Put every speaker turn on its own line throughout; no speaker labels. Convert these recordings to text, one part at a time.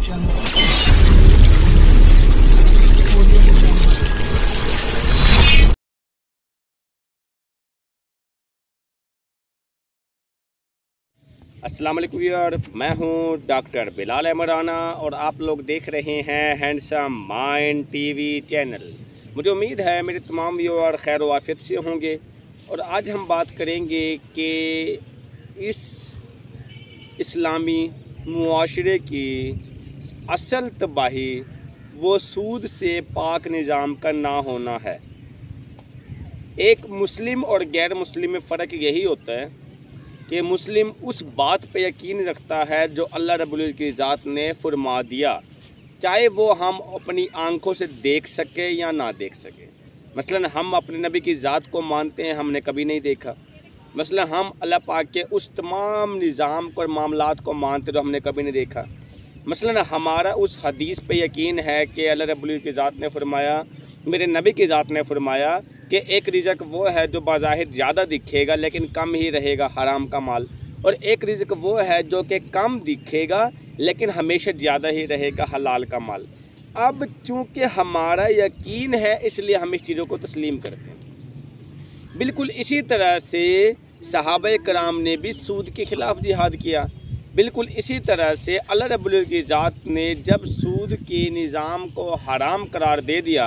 अस्सलाम वालेकुम व्यूअर, मैं हूं डॉक्टर बिलाल अहमद राना और आप लोग देख रहे हैं हैंडसम माइंड टीवी चैनल। मुझे उम्मीद है मेरे तमाम व्यूअर खैर व आफियत से होंगे और आज हम बात करेंगे कि इस इस्लामी मुआशरे की असल तबाही वो सूद से पाक निज़ाम का ना होना है। एक मुस्लिम और गैर मुस्लिम में फ़र्क यही होता है कि मुस्लिम उस बात पे यकीन रखता है जो अल्लाह रब्बुल इज़्ज़त की ज़ात ने फरमा दिया, चाहे वो हम अपनी आंखों से देख सके या ना देख सके। मसलन हम अपने नबी की ज़ात को मानते हैं, हमने कभी नहीं देखा। मसलन हम अल्लाह पाक के उस तमाम निज़ाम को और मामलात को मानते जो हमने कभी नहीं देखा। मसलन हमारा उस हदीस पे यकीन है कि अल्लाह रब्बुल इज़्ज़त की ज़ात ने फरमाया, मेरे नबी की ज़ात ने फरमाया कि एक रिज़्क़ वो है जो बाज़ाहिर ज़्यादा दिखेगा लेकिन कम ही रहेगा, हराम का माल, और एक रिज़्क़ वो है जो कि कम दिखेगा लेकिन हमेशा ज़्यादा ही रहेगा, हलाल का माल। अब चूँकि हमारा यकीन है इसलिए हम इस चीज़ों को तस्लीम करते हैं। बिल्कुल इसी तरह से सहाबा कराम ने भी सूद के ख़िलाफ़ जिहाद किया। बिल्कुल इसी तरह से अल्लाह रब्बुल इज़्ज़त की ज़ात ने जब सूद के निज़ाम को हराम करार दे दिया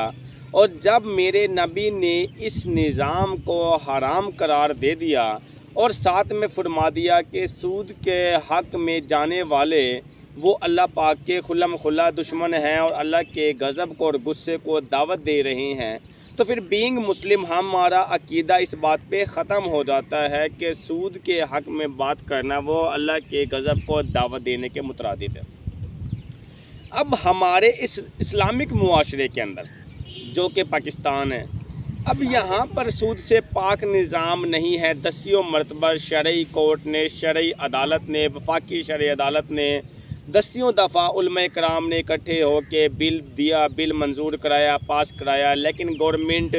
और जब मेरे नबी ने इस निज़ाम को हराम करार दे दिया और साथ में फरमा दिया कि सूद के हक़ में जाने वाले वो अल्लाह पाक के खुल्लम खुल्ला दुश्मन हैं और अल्लाह के गज़ब को और गुस्से को दावत दे रहे हैं, तो फिर बीइंग मुस्लिम हमारा अकीदा इस बात पे ख़त्म हो जाता है कि सूद के हक़ में बात करना वो अल्लाह के गज़ब को दावत देने के मुतरादिफ है। अब हमारे इस इस्लामिक मुआशरे के अंदर जो कि पाकिस्तान है, अब यहाँ पर सूद से पाक निज़ाम नहीं है। दसियों मरतबा शरई कोर्ट ने, शरई अदालत ने, वफाकी शरई अदालत ने दसियों दफ़ा उलमा कराम ने इकट्ठे हो के बिल दिया, बिल मंजूर कराया, पास कराया, लेकिन गवर्नमेंट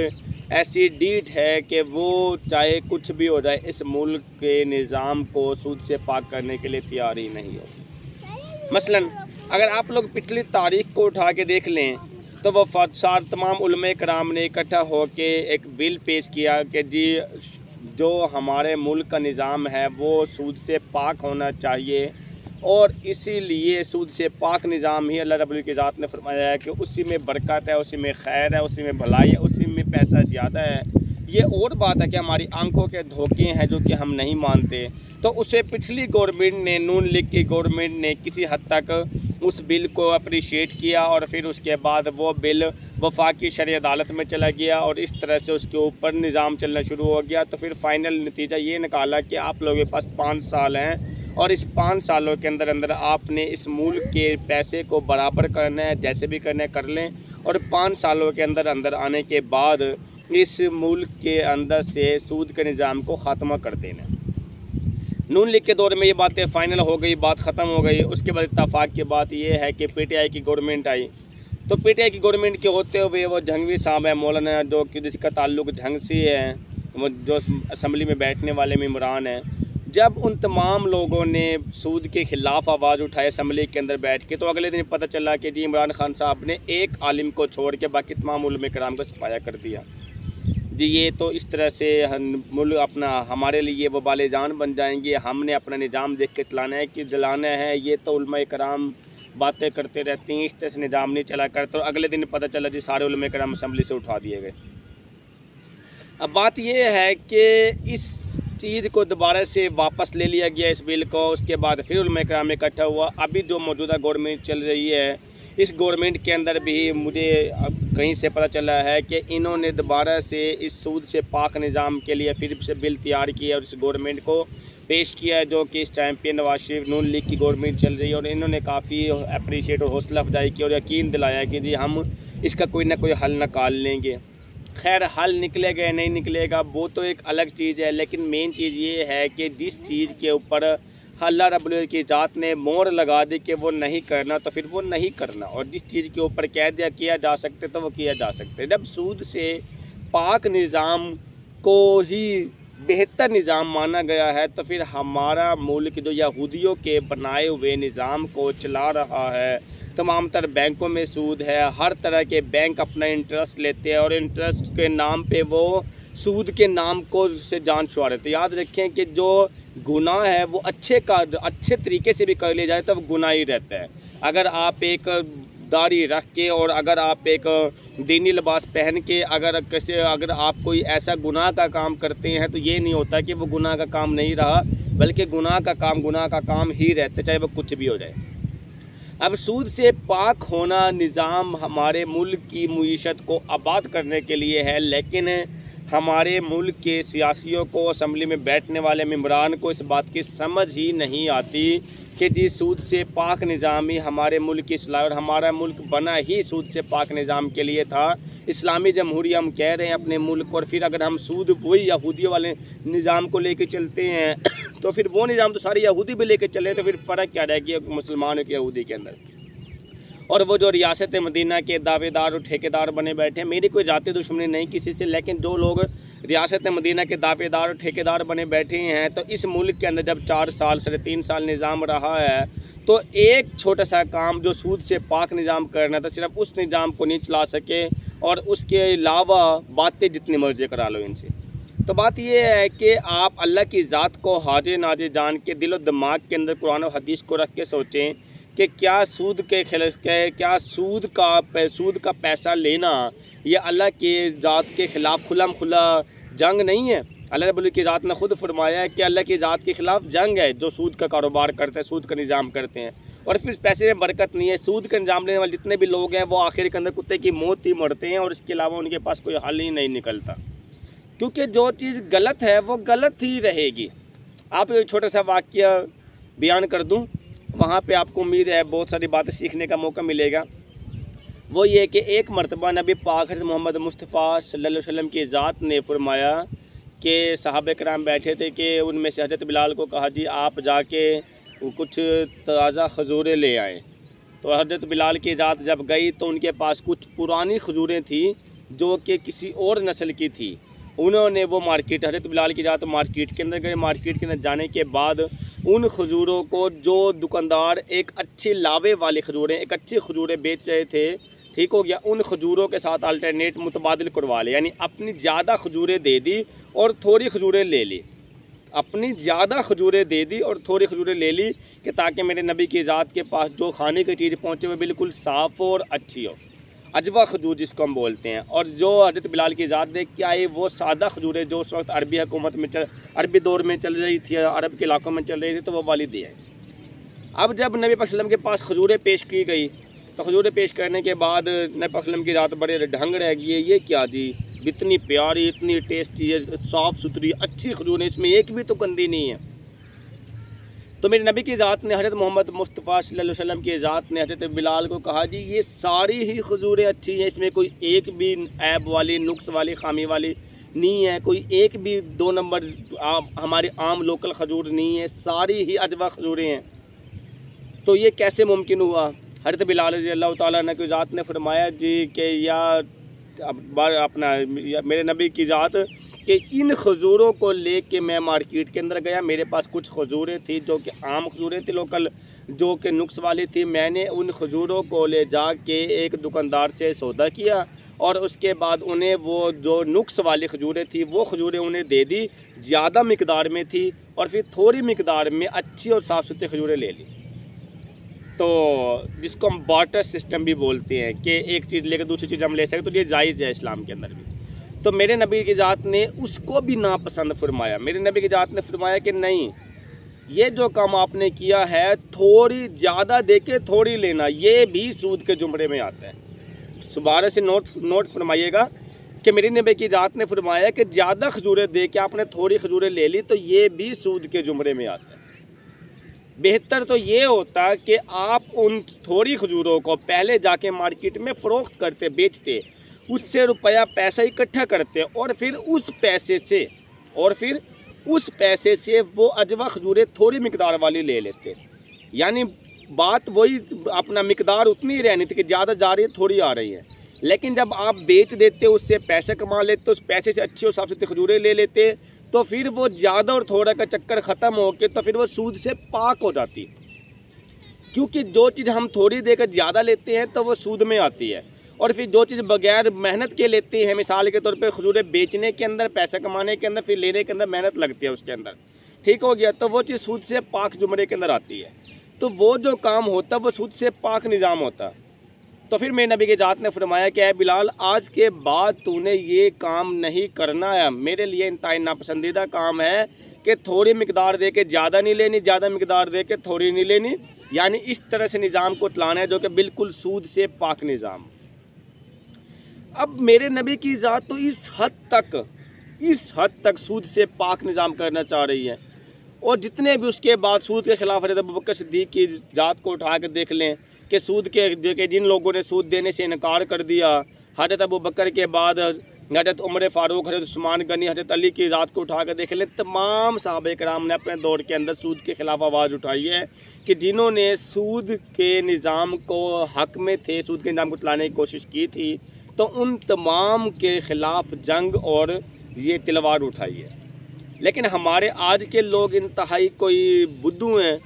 ऐसी डीठ है कि वो चाहे कुछ भी हो जाए इस मुल्क के निज़ाम को सूद से पाक करने के लिए तैयार ही नहीं होती। मसलन अगर आप लोग पिछली तारीख को उठा के देख लें तो वो सार तमाम उलमा कराम ने इकट्ठा हो के एक बिल पेश किया कि जी जो हमारे मुल्क का निज़ाम है वो सूद से पाक होना चाहिए और इसीलिए सूद से पाक निज़ाम ही अल्लाह रब्बुल की ज़ात ने फरमाया है कि उसी में बरकत है, उसी में खैर है, उसी में भलाई है, उसी में पैसा ज़्यादा है। ये और बात है कि हमारी आंखों के धोखे हैं जो कि हम नहीं मानते। तो उसे पिछली गवर्नमेंट ने, नून लीग की गवर्नमेंट ने किसी हद तक उस बिल को अप्रिशिएट किया और फिर उसके बाद वो बिल वफाकी शरई अदालत में चला गया और इस तरह से उसके ऊपर निज़ाम चलना शुरू हो गया। तो फिर फाइनल नतीजा ये निकाला कि आप लोगों के पास 5 साल हैं और इस 5 सालों के अंदर अंदर आपने इस मुल्क के पैसे को बराबर करना है, जैसे भी करना है कर लें, और 5 सालों के अंदर अंदर आने के बाद इस मुल्क के अंदर से सूद के निज़ाम को ख़त्म कर देना। नून लीग के दौर में ये बातें फ़ाइनल हो गई, बात ख़त्म हो गई। उसके बाद इत्तफाक़ की बात यह है कि PTI की गवर्नमेंट आई। तो PTI की गवर्नमेंट के होते हुए वो जंगवी साहब है, मौलाना, जो कि जिसका ताल्लुक़ जंग से है, वो जो असम्बली में बैठने वाले मेम्बरान हैं, जब उन तमाम लोगों ने सूद के ख़िलाफ़ आवाज़ उठाई असम्बली के अंदर बैठ के, तो अगले दिन पता चला कि जी इमरान खान साहब ने एक आलिम को छोड़ के बाकी तमाम उलमा कराम को सफाया कर दिया। जी ये तो इस तरह से मुल्क अपना हमारे लिए वो बाले जान बन जाएंगे, हमने अपना निज़ाम देख के चलाना है कि जलाना है। ये तो उलमा कराम बातें करते रहती हैं, इस तरह से निज़ाम नहीं चला कर। तो अगले दिन पता चला जी सारे उलमा कराम असम्बली से उठा दिए गए। अब बात ये है कि इस चीज़ को दोबारा से वापस ले लिया गया इस बिल को। उसके बाद फिर उलमा कराम इकट्ठा हुआ। अभी जो मौजूदा गवर्नमेंट चल रही है, इस गवर्नमेंट के अंदर भी मुझे कहीं से पता चला है कि इन्होंने दोबारा से इस सूद से पाक निज़ाम के लिए फिर से बिल तैयार किया और इस गवर्नमेंट को पेश किया, जो कि इस टाइम पे नवाज शरीफ नून लीग की गवर्नमेंट चल रही है। और इन्होंने काफ़ी अप्रीशिएट और हौसला अफजाई की और यकीन दिलाया कि जी हम इसका कोई ना कोई हल निकाल लेंगे। खैर हल निकलेगा या नहीं निकलेगा वो तो एक अलग चीज़ है, लेकिन मेन चीज़ ये है कि जिस चीज़ के ऊपर अल्लाह रब्बुल इज़्ज़त की ज़ात ने मोहर लगा दी कि वो नहीं करना, तो फिर वो नहीं करना, और जिस चीज़ के ऊपर कह दिया किया जा सकते तो वो किया जा सकते। जब सूद से पाक निज़ाम को ही बेहतर निज़ाम माना गया है, तो फिर हमारा मुल्क जो यहूदियों के बनाए हुए निज़ाम को चला रहा है, तमाम तर बैंकों में सूद है, हर तरह के बैंक अपना इंटरेस्ट लेते हैं और इंटरेस्ट के नाम पे वो सूद के नाम को से जान छुड़ा रहे थे। याद रखें कि जो गुनाह है वो अच्छे तरीके से भी कर लिया जाए तो वो गुनाह ही रहता है। अगर आप एक दाढ़ी रख के और अगर आप एक दीनी लिबास पहन के अगर आप कोई ऐसा गुनाह का काम करते हैं तो ये नहीं होता कि वो गुनाह का काम नहीं रहा, बल्कि गुनाह का काम ही रहता है, चाहे वो कुछ भी हो जाए। अब सूद से पाक होना निज़ाम हमारे मुल्क की मईशत को आबाद करने के लिए है, लेकिन हमारे मुल्क के सियासियों को, असम्बली में बैठने वाले मेंबरान को इस बात की समझ ही नहीं आती कि जी सूद से पाक निज़ाम ही हमारे मुल्क की इस्लाह, और हमारा मुल्क बना ही सूद से पाक निज़ाम के लिए था। इस्लामी जमहूरिया हम कह रहे हैं अपने मुल्क, और फिर अगर हम सूद वही यहूदियों वाले निज़ाम को लेके चलते हैं तो फिर वो निज़ाम तो सारे यहूदी भी लेके चले, तो फिर फ़र्क क्या रह गया मुसलमान के यहूदी के अंदर। और वो जो रियासत मदीना के दावेदार और ठेकेदार बने बैठे हैं, मेरी कोई ज़ाती दुश्मनी नहीं किसी से, लेकिन जो लोग रियासत मदीना के दावेदार और ठेकेदार बने बैठे हैं, तो इस मुल्क के अंदर जब 4 साल 3.5 साल निज़ाम रहा है, तो एक छोटा सा काम जो सूद से पाक निज़ाम करना था, सिर्फ उस निज़ाम को नहीं चला सके, और उसके अलावा बातें जितनी मर्जी करा लो इनसे। तो बात यह है कि आप अल्लाह की ज़ात को हाजे नाजे जान के दिल और दिमाग के अंदर कुरान और हदीस को रख के सोचें कि क्या सूद का पैसा लेना ये अल्लाह की ज़ात के ख़िलाफ़ खुला जंग नहीं है। अल्लाह रब्बुल की ज़ात ने खुद फरमाया है कि अल्लाह की ज़ात के ख़िलाफ़ जंग है जो सूद का कारोबार करते हैं, सूद का निज़ाम करते हैं, और फिर पैसे में बरकत नहीं है। सूद का निज़ाम लेने वाले जितने भी लोग हैं वो आखिर के अंदर कुत्ते की मौत ही मरते हैं, और इसके अलावा उनके पास कोई हल ही नहीं निकलता, क्योंकि जो चीज़ गलत है वो गलत ही रहेगी। आप एक छोटा सा वाक़या बयान कर दूँ, वहाँ पे आपको उम्मीद है बहुत सारी बातें सीखने का मौका मिलेगा। वो ये कि एक मरतबा नबी पाक हज़रत मोहम्मद मुस्तफ़ा सल्लल्लाहु अलैहि वसल्लम की ज़ात ने फरमाया कि सहाबा कराम बैठे थे कि उनमें से हज़रत बिलाल को कहा जी आप जाके कुछ ताज़ा खजूरें ले आएँ। तो हज़रत बिलाल की ज़ात जब गई तो उनके पास कुछ पुरानी खजूरें थी जो कि किसी और नस्ल की थी। उन्होंने वो हज़रत बिलाल की ज़ात मार्केट के अंदर गए। मार्केट के अंदर जाने के बाद उन खजूरों को जो दुकानदार एक अच्छी लावे वाली खजूरें, एक अच्छी खजूरें बेच रहे थे, ठीक हो गया, उन खजूरों के साथ अल्टरनेट मुतबादिल करवा ले, यानी अपनी ज़्यादा खजूरें दे दी और थोड़ी खजूरें ले ली। अपनी ज़्यादा खजूरें दे दी और थोड़ी खजूरें ले ली कि ताकि मेरे नबी की ज़ात के पास जो खाने की चीज़ पहुँचे वो बिल्कुल साफ़ और अच्छी हो, अजवा खजूर जिसको हम बोलते हैं। और जो हज़रत बिलाल की ज़ात देख के आई वो सादा खजूरें जो उस वक्त अरबी हुकूमत में अरबी दौर में चल रही थी, अरब के इलाकों में चल रही थी, तो वो वाली दी है। अब जब नबी पाक सल्लल्लाहु अलैहि वसल्लम के पास खजूरें पेश की गई तो खजूरें पेश करने के बाद नबी पाक सल्लल्लाहु अलैहि वसल्लम की ज़ात बड़े ढंग रह गई है, ये क्या जी, इतनी प्यारी, इतनी टेस्टी है, साफ़ सुथरी अच्छी खजूरें, इसमें एक भी तो गंदी नहीं है। तो मेरे नबी की ज़ात ने, हज़रत मोहम्मद मुस्तफ़ा सल्लल्लाहु अलैहि वसल्लम की ज़ात ने हज़रत बिलाल को कहा जी ये सारी ही खजूरें अच्छी हैं, इसमें कोई एक भी ऐब वाली, नुक्स वाली, खामी वाली नहीं है, कोई एक भी 2 नंबर हमारी आम लोकल खजूर नहीं है, सारी ही अजवा खजूरें हैं। तो ये कैसे मुमकिन हुआ? हज़रत बिलाल रज़ी अल्लाह ताला अन्हु की ज़ात ने फरमाया जी कि मेरे नबी की ज़ात कि इन खजूरों को लेके मैं मार्केट के अंदर गया, मेरे पास कुछ खजूरें थी जो कि आम खजूरें थी लोकल, जो कि नुक्स वाली थी। मैंने उन खजूरों को ले जा के एक दुकानदार से सौदा किया और उसके बाद उन्हें वो जो नुक्स वाली खजूरें थी वो खजूरें उन्हें दे दी, ज़्यादा मिकदार में थी, और फिर थोड़ी मिकदार में अच्छी और साफ़ सुथरी खजूरें ले ली। तो जिसको हम बार्टर सिस्टम भी बोलते हैं कि एक चीज़ लेकर दूसरी चीज़ हम ले सकते, तो ये जायज़ है इस्लाम के अंदर भी। तो मेरे नबी की ज़ात ने उसको भी नापसंद फरमाया। मेरे नबी की ज़ात ने फरमाया कि नहीं, ये जो काम आपने किया है थोड़ी ज़्यादा दे के थोड़ी लेना, ये भी सूद के जुमरे में आता है। दोबारा से नोट फरमाइएगा कि मेरी नबी की ज़ात ने फरमाया कि ज़्यादा खजूरें दे के आपने थोड़ी खजूरें ले ली, तो ये भी सूद के जुमरे में आता है। बेहतर तो ये होता कि आप उन थोड़ी खजूरों को पहले जाके मार्केट में फ़रोख्त करते, बेचते, उससे रुपया पैसा इकट्ठा करते, और फिर उस पैसे से वो अजवा खजूरें थोड़ी मिकदार वाली ले लेते। यानी बात वही, अपना मिकदार उतनी ही रहनी थी कि ज़्यादा जा रही है थोड़ी आ रही है, लेकिन जब आप बेच देते उससे पैसे कमा लेते, उस पैसे से अच्छी और साफ़ सुथरी खजूरें ले लेते, तो फिर वो ज़्यादा और थोड़ा का चक्कर ख़त्म हो के तो फिर वो सूद से पाक हो जाती। क्योंकि जो चीज़ हम थोड़ी देकर ज़्यादा लेते हैं तो वो सूद में आती है, और फिर जो चीज़ बगैर मेहनत के लेते हैं, मिसाल के तौर पे खजूरें बेचने के अंदर, पैसा कमाने के अंदर, फिर लेने के अंदर मेहनत लगती है उसके अंदर, ठीक हो गया, तो वो चीज़ सूद से पाक जुमरे के अंदर आती है। तो वो जो काम होता है वो सूद से पाक निज़ाम होता। तो फिर मेरे नबी के जात ने फरमाया कि बिलाल, आज के बाद तूने ये काम नहीं करना है, मेरे लिए इंतहाई नापसंदीदा काम है कि थोड़ी मिकदार दे के ज़्यादा नहीं लेनी, ज़्यादा मिकदार दे के थोड़ी नहीं लेनी, यानी इस तरह से निज़ाम को चलाना है जो कि बिल्कुल सूद से पाक निज़ाम। अब मेरे नबी की ज़ात तो इस हद तक सूद से पाक निज़ाम करना चाह रही है, और जितने भी उसके बाद सूद के ख़िलाफ़ हज़रत अबू बकर सिद्दीक़ की ज़ात को उठा कर देख लें कि सूद के जिन लोगों ने सूद देने से इनकार कर दिया, हज़रत अबू बकर के बाद हज़रत उमर फ़ारूक, हज़रत उस्मान गनी, हज़रत अली की ज़ात को उठा कर देख लें, तमाम सहाबा कराम ने अपने दौर के अंदर सूद के ख़िलाफ़ आवाज़ उठाई है कि जिन्होंने सूद के निज़ाम को हक़ में थे, सूद के निज़ाम को चलाने की कोशिश की थी, तो उन तमाम के ख़िलाफ़ जंग और ये तलवार उठाई है। लेकिन हमारे आज के लोग इंतहाई कोई बुद्धू हैं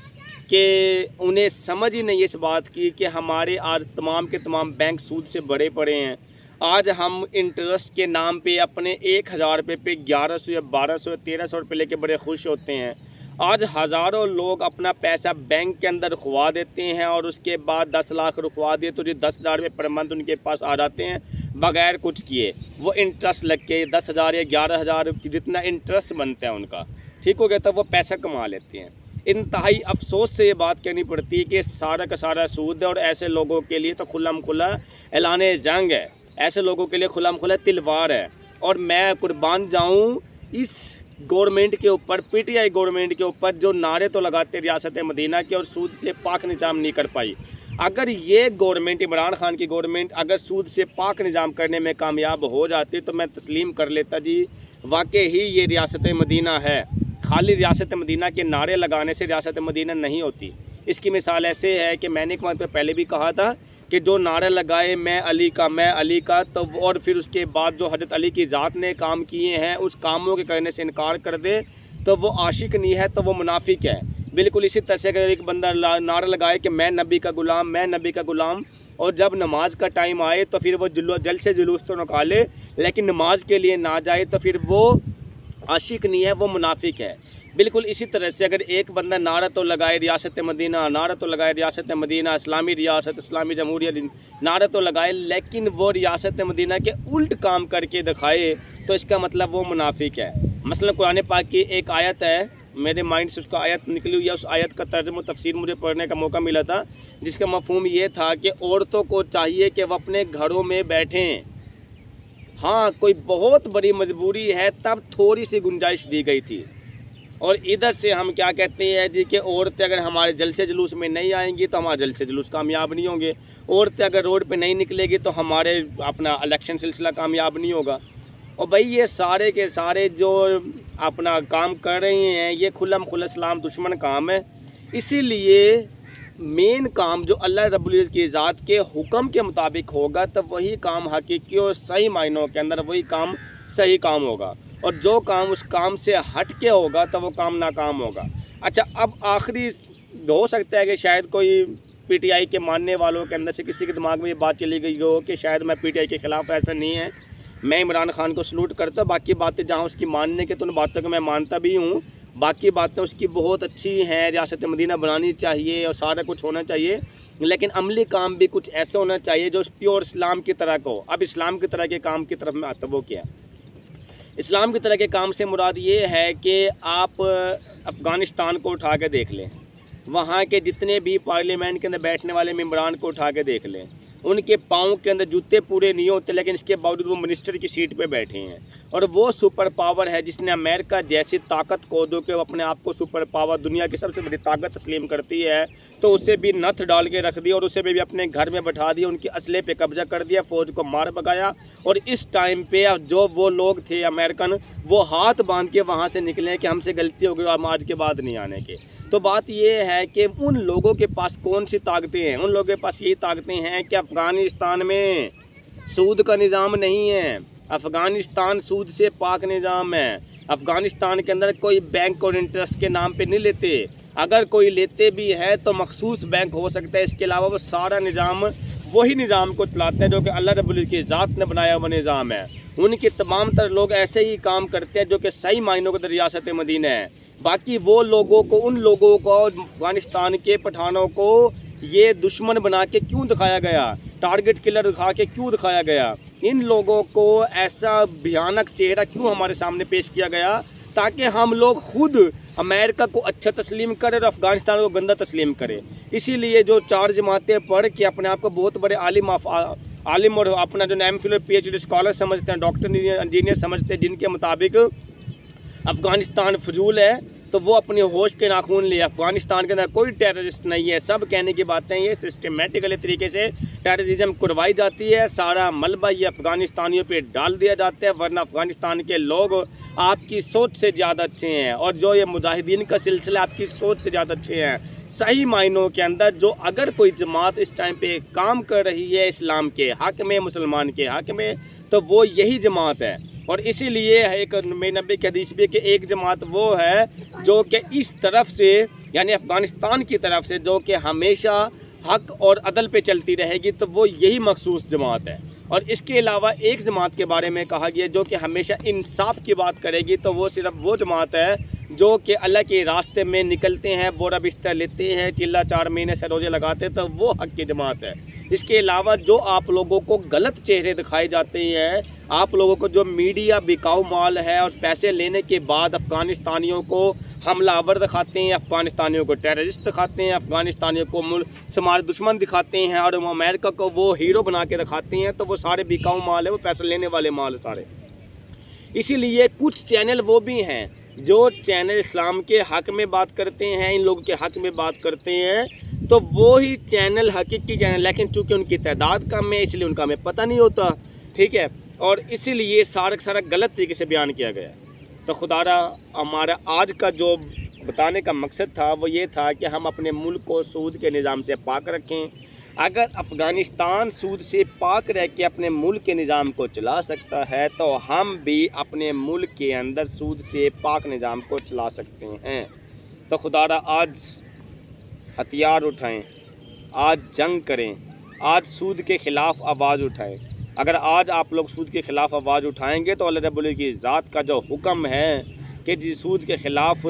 कि उन्हें समझ ही नहीं है इस बात की कि हमारे आज तमाम के तमाम बैंक सूद से बड़े पड़े हैं। आज हम इंटरेस्ट के नाम पे अपने 1000 रुपये पे 1100 या 1200 या 1300 रुपये लेके बड़े खुश होते हैं। आज हज़ारों लोग अपना पैसा बैंक के अंदर रुकवा देते हैं, और उसके बाद 10 लाख रुकवा दिए तो जो 10,000 रुपये पर मंथ उनके पास आ जाते हैं बग़ैर कुछ किए। वो इंटरेस्ट लग के 10,000 या 11,000 जितना इंटरेस्ट बनता है उनका, ठीक हो गया, तब वो पैसा कमा लेते हैं। इंतहाई अफसोस से ये बात कहनी पड़ती है कि सारा का सारा सूद है, और ऐसे लोगों के लिए तो खुल्लम खुला ऐलान जंग है, ऐसे लोगों के लिए खुल्लम खुला तलवार है। और मैं कुर्बान जाऊँ इस गवर्नमेंट के ऊपर, पीटीआई गवर्नमेंट के ऊपर, जो नारे तो लगाते रियासत मदीना के और सूद से पाक निज़ाम नहीं कर पाई। अगर ये गवर्नमेंट, इमरान खान की गवर्नमेंट, अगर सूद से पाक निज़ाम करने में कामयाब हो जाती तो मैं तस्लीम कर लेता जी, वाकई ही ये रियासत मदीना है। खाली रियासत मदीना के नारे लगाने से रियासत मदीना नहीं होती। इसकी मिसाल ऐसे है कि मैंने एक बार पहले भी कहा था कि जो नारा लगाए मैं अली का, तो और फिर उसके बाद जो हज़रत अली की ज़ात ने काम किए हैं उस कामों के करने से इनकार कर दे तो वो आशिक नहीं है, तो वो मुनाफिक है। बिल्कुल इसी तरह से अगर एक बंदा नारा लगाए कि मैं नबी का ग़ुलाम, और जब नमाज का टाइम आए तो फिर वो जल्द से जुलूस तो निकाले, लेकिन नमाज के लिए ना जाए, तो फिर वो आशिक नहीं है, वो मुनाफिक है। बिल्कुल इसी तरह से अगर एक बंदा नारा तो लगाए रियासत मदीना, इस्लामी रियासत, इस्लामी जमहूरियत, नारा तो लगाए, लेकिन वो रियासत मदीना के उल्ट काम करके दिखाए, तो इसका मतलब वो मुनाफिक है। मसलन कुरान पाक की एक आयत है, मेरे माइंड से उसका आयत निकली हुई है, उस आयत का तर्जुमा तफसीर मुझे पढ़ने का मौका मिला था, जिसका मफहूम ये था कि औरतों को चाहिए कि वह अपने घरों में बैठें। हाँ, कोई बहुत बड़ी मजबूरी है तब थोड़ी सी गुंजाइश दी गई थी। और इधर से हम क्या कहते हैं जी कि औरतें अगर हमारे जलसे जुलूस में नहीं आएंगी तो हमारा जलसे जुलूस कामयाब नहीं होंगे। औरतें अगर रोड पे नहीं निकलेगी तो हमारे अपना इलेक्शन सिलसिला कामयाब नहीं होगा। और भाई ये सारे के सारे जो अपना काम कर रहे हैं ये खुल्लम खुल्ला इस्लाम दुश्मन काम है। इसीलिए मेन काम जो अल्लाह रब्बुल इज़्ज़त की ज़ात के हुक्म के मुताबिक होगा तो वही काम हकीकी और सही मायनों के अंदर वही काम सही काम होगा, और जो काम उस काम से हट के होगा तो वो काम नाकाम होगा। अच्छा, अब आखिरी हो सकता है कि शायद कोई पीटीआई के मानने वालों के अंदर से किसी के दिमाग में ये बात चली गई हो कि शायद मैं पीटीआई के ख़िलाफ़, ऐसा नहीं है। मैं इमरान खान को सलूट करता, बाकी बातें जहाँ उसकी मानने के तो उन बातों को मैं मानता भी हूँ, बाकी बातें उसकी बहुत अच्छी हैं, रियासत मदीना बनानी चाहिए और सारा कुछ होना चाहिए, लेकिन अमली काम भी कुछ ऐसा होना चाहिए जो प्योर इस्लाम की तरह का हो। अब इस्लाम की तरह के काम की तरफ में आता वो क्या? इस्लाम की तरह के काम से मुराद ये है कि आप अफ़गानिस्तान को उठा के देख लें, वहाँ के जितने भी पार्लियामेंट के अंदर बैठने वाले मेम्बरान को उठा के देख लें, उनके पाँव के अंदर जूते पूरे नहीं होते, लेकिन इसके बावजूद वो मिनिस्टर की सीट पे बैठे हैं। और वो सुपर पावर है जिसने अमेरिका जैसी ताकत को दो कि वो अपने आप को सुपर पावर, दुनिया की सबसे बड़ी ताकत तस्लीम करती है, तो उसे भी नथ डाल के रख दिया और उसे भी अपने घर में बैठा दिया, उनकी असले पे कब्जा कर दिया, फ़ौज को मार भगाया। और इस टाइम पे जो वो लोग थे अमेरिकन, वो हाथ बांध के वहाँ से निकले कि हमसे गलती हो गई, हम आज के बाद नहीं आने के। तो बात ये है कि उन लोगों के पास कौन सी ताकतें हैं? उन लोगों के पास यही ताकतें हैं कि अफ़गानिस्तान में सूद का निज़ाम नहीं है, अफ़गानिस्तान सूद से पाक निज़ाम है। अफ़गानिस्तान के अंदर कोई बैंक और इंटरेस्ट के नाम पे नहीं लेते, अगर कोई लेते भी है तो मखसूस बैंक हो सकता है, इसके अलावा वो सारा निज़ाम वही निज़ाम को चलाते हैं जो कि अल्लाह रब्बुल की ज़ात ने बनाया हुआ निज़ाम है। उनके तमाम तर लोग ऐसे ही काम करते हैं जो कि सही मायनों के रियासत मदीना है। बाकी वो लोगों को, उन लोगों को, अफ़गानिस्तान के पठानों को ये दुश्मन बना के क्यों दिखाया गया, टारगेट किलर दिखा के क्यों दिखाया गया, इन लोगों को ऐसा भयानक चेहरा क्यों हमारे सामने पेश किया गया, ताकि हम लोग खुद अमेरिका को अच्छा तस्लीम करें और अफ़गानिस्तान को गंदा तस्लीम करें। इसीलिए जो 4 जमातें पढ़ के अपने आप को बहुत बड़े आलिम और अपना जो एमफिल PhD स्कॉलर समझते हैं, डॉक्टर इंजीनियर समझते हैं, जिनके मुताबिक अफ़गानिस्तान फजूल है, तो वो अपने होश के नाखून लिए। अफ़गानिस्तान के अंदर कोई टेररिस्ट नहीं है। सब कहने की बातें ये सिस्टमेटिकली तरीके से टेररिज्म करवाई जाती है। सारा मलबा ये अफ़गानिस्तानियों पे डाल दिया जाता है, वरना अफ़गानिस्तान के लोग आपकी सोच से ज़्यादा अच्छे हैं। और जो ये मुजाहिदीन का सिलसिला आपकी सोच से ज़्यादा अच्छे हैं सही मायनों के अंदर। जो अगर कोई जमात इस टाइम पे काम कर रही है इस्लाम के हक़ में, मुसलमान के हक़ में, तो वो यही जमात है। और इसीलिए एक नबी की हदीस भी कि एक जमात वो है जो कि इस तरफ से, यानी अफ़गानिस्तान की तरफ से, जो कि हमेशा हक़ और अदल पे चलती रहेगी, तो वो यही मखसूस जमात है। और इसके अलावा एक जमात के बारे में कहा गया जो कि हमेशा इंसाफ की बात करेगी, तो वो सिर्फ वो जमात है जो कि अल्लाह के रास्ते में निकलते हैं, बोरा बिस्तर लेते हैं, चिल्ला 4 महीने से रोज़े लगाते हैं, तो वो हक़ की जमात है। इसके अलावा जो आप लोगों को गलत चेहरे दिखाए जाते हैं, आप लोगों को जो मीडिया बिकाऊ माल है और पैसे लेने के बाद अफ़गानिस्तानियों को हमलावर दिखाते हैं, अफ़गानिस्तानियों को टेररिस्ट दिखाते हैं, अफ़गानिस्तानियों को हमारे दुश्मन दिखाते हैं और अमेरिका को वो हीरो बना के दिखाते हैं, तो वो सारे बिकाऊ माल है, वो पैसे लेने वाले माल सारे। इसीलिए कुछ चैनल वो भी हैं जो चैनल इस्लाम के हक़ में बात करते हैं, इन लोगों के हक़ में बात करते हैं, तो वो ही चैनल हकीकी चैनल, लेकिन चूँकि उनकी तादाद कम है इसलिए उनका हमें पता नहीं होता, ठीक है। और इसीलिए सारा गलत तरीके से बयान किया गया। तो खुदारा हमारा आज का जो बताने का मकसद था वो ये था कि हम अपने मुल्क को सूद के निज़ाम से पाक रखें। अगर अफ़गानिस्तान सूद से पाक रह के अपने मुल्क के निज़ाम को चला सकता है, तो हम भी अपने मुल्क के अंदर सूद से पाक निज़ाम को चला सकते हैं। तो खुदारा आज हथियार उठाएं, आज जंग करें, आज सूद के ख़िलाफ़ आवाज़ उठाएं। अगर आज आप लोग सूद के ख़िलाफ़ आवाज़ उठाएंगे तो अल्लाह रब्बुल की ज़ात का जो हुक्म है कि जी सूद के ख़िलाफ़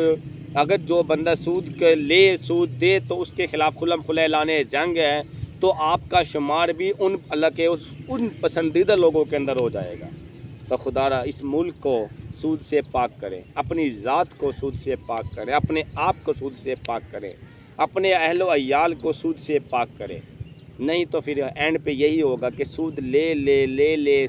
अगर जो बंदा सूद के ले सूद दे तो उसके ख़िलाफ़ खुल्लम खुल्ला ऐलान जंग है, तो आपका शुमार भी उन अल्लाह के उन पसंदीदा लोगों के अंदर हो जाएगा। तो खुदारा इस मुल्क को सूद से पाक करें, अपनी ज़ात को सूद से पाक करें, अपने आप को सूद से पाक करें, अपने अहलो अयाल को सूद से पाक करें। नहीं तो फिर एंड पे यही होगा कि सूद ले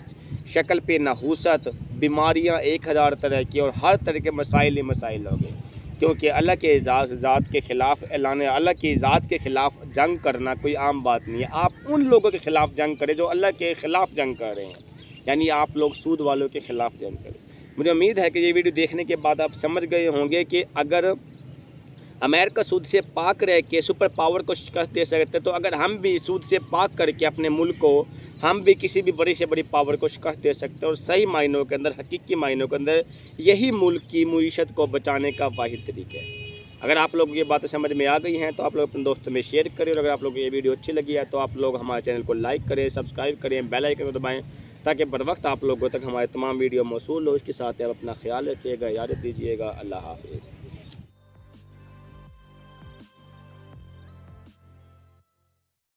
शक्ल पे नहूसत, बीमारियां 1000 तरह की और हर तरह के मसाइल ही मसाइल होंगे। क्योंकि अल्लाह के ज़ात के ख़िलाफ़ ऐलान, अल्लाह की ज़ात के ख़िलाफ़ जंग करना कोई आम बात नहीं है। आप उन लोगों के ख़िलाफ़ जंग करें जो अल्लाह के ख़िलाफ़ जंग कर रहे हैं, यानी आप लोग सूद वालों के ख़िलाफ़ जंग करें। मुझे उम्मीद है कि ये वीडियो देखने के बाद आप समझ गए होंगे कि अगर अमेरिका सूद से पाक रह के सुपर पावर को शिकस्त दे सकते, तो अगर हम भी सूद से पाक करके अपने मुल्क को, हम भी किसी भी बड़ी से बड़ी पावर को शिकस्त दे सकते हैं। और सही मायनों के अंदर, हकीकी मायनों के अंदर यही मुल्क की मईशत को बचाने का वाहिद तरीका है। अगर आप लोग ये बातें समझ में आ गई हैं तो आप लोग अपने दोस्तों में शेयर करें। और अगर आप लोग ये वीडियो अच्छी लगी है तो आप लोग हमारे चैनल को लाइक करें, सब्सक्राइब करें, बेल आइकन को दबाएँ, ताकि बर वक्त आप लोगों तक हमारे तमाम वीडियो मौसूल हो। इसके साथ आप अपना ख्याल रखिएगा, इजाज़त दीजिएगा। अल्लाह हाफ़िज़।